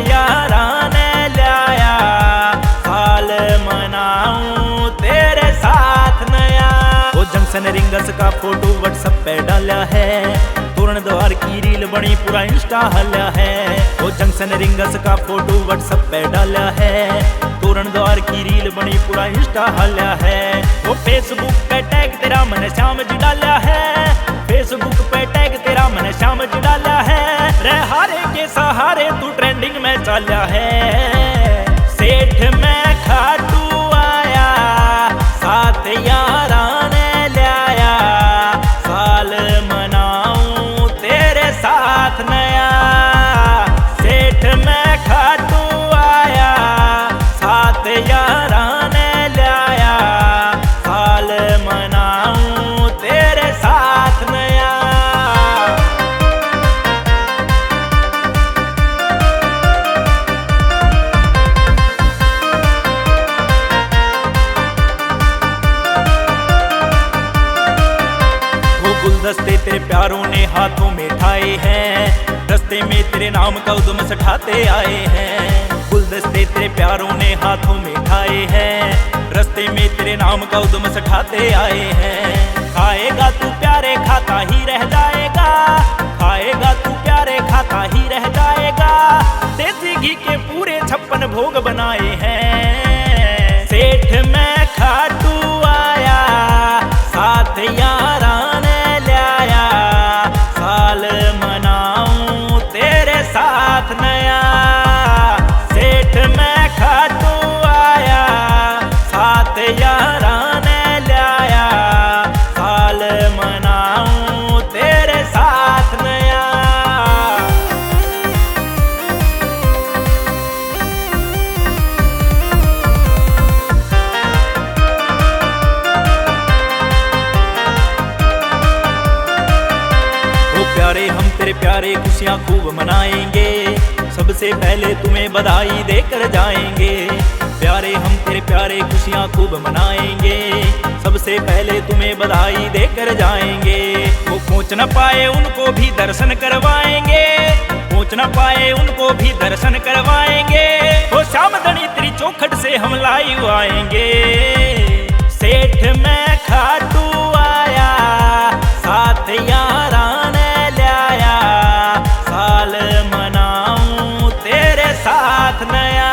यारा ने लाया, साल मनाऊं तेरे साथ नया। वो जंक्शन रिंगस का फोटो व्हाट्सएप पे डाला है, तोरण द्वार की रील बनी पूरा इंस्टा हल्या है। वो जंक्शन रिंगस का फोटो व्हाट्सएप पे डाला है, तोरण द्वार की रील बनी पूरा इंस्टा हल्या है। वो फेसबुक पे टैग तेरा मैंने श्याम जी डाला है, फेसबुक पे टैग तेरा मैंने श्याम जी डाला है। रे हारे के सहारे तू ट्रेंडिंग में चला है, सेठ में खाटू आया, साथ यारा ने लाया, साल मनाऊं तेरे साथ नया। सेठ में खाटू आया, साथ यारा ने लाया, साल मनाऊं तेरे साथ नया। गुलदस्ते तेरे प्यारों ने हाथों में ठाए हैं, रस्ते में तेरे नाम का उद्यम सठाते आए हैं। गुलदस्ते तेरे प्यारों ने हाथों में ठाए हैं, रस्ते में तेरे नाम का उद्यम सठाते आए हैं। खाएगा तू प्यारे खाता ही रह जाएगा, खाएगा तू प्यारे खाता ही रह जाएगा। देसी घी के पूरे 56 भोग बनाए हैं, सेठ में खाटू आया, साथ यारा ने लाया, साल मनाऊं तेरे साथ नया। सेठ में खाटू आया, साथ यारा ने लाया, साल मनाऊं तेरे साथ नया। प्यारे हम तेरे प्यारे खुशियाँ खूब मनाएंगे, सबसे पहले तुम्हें बधाई देकर जाएंगे। प्यारे हम तेरे प्यारे खुशियाँ खूब मनाएंगे, सबसे पहले तुम्हें बधाई देकर जाएंगे। वो पहुँच न पाए उनको भी दर्शन करवाएंगे, पहुँच न पाए उनको भी दर्शन करवाएंगे। वो श्याम धनी तेरी चौखट से हम लाइव आएंगे, सेठ में खाटू आया, साथ यारा ने लाया, साल मनाऊं तेरे साथ नया।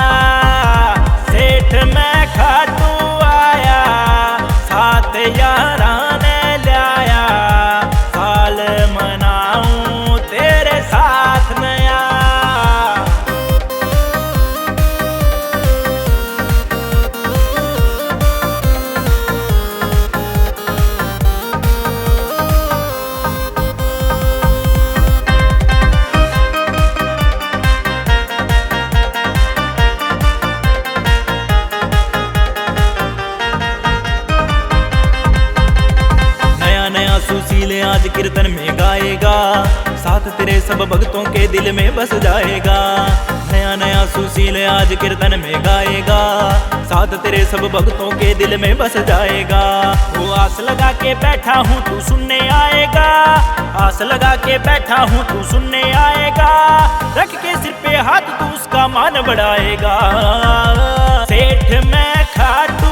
सेठ में खाटू आया, साथ यारा ने लाया, साल मनाऊं तेरे साथ नया। सुशील आज कीर्तन में गाएगा, साथ तेरे सब भक्तों के दिल में बस जाएगा। नया नया सुशील आज कीर्तन में गाएगा, साथ तेरे सब भक्तों के दिल में बस जाएगा। वो आस लगा के बैठा हूँ तू सुनने आएगा, आस लगा के बैठा हूँ तू सुनने आएगा। रख के सिर पे हाथ तू उसका मान बढ़ाएगा, सेठ में खाट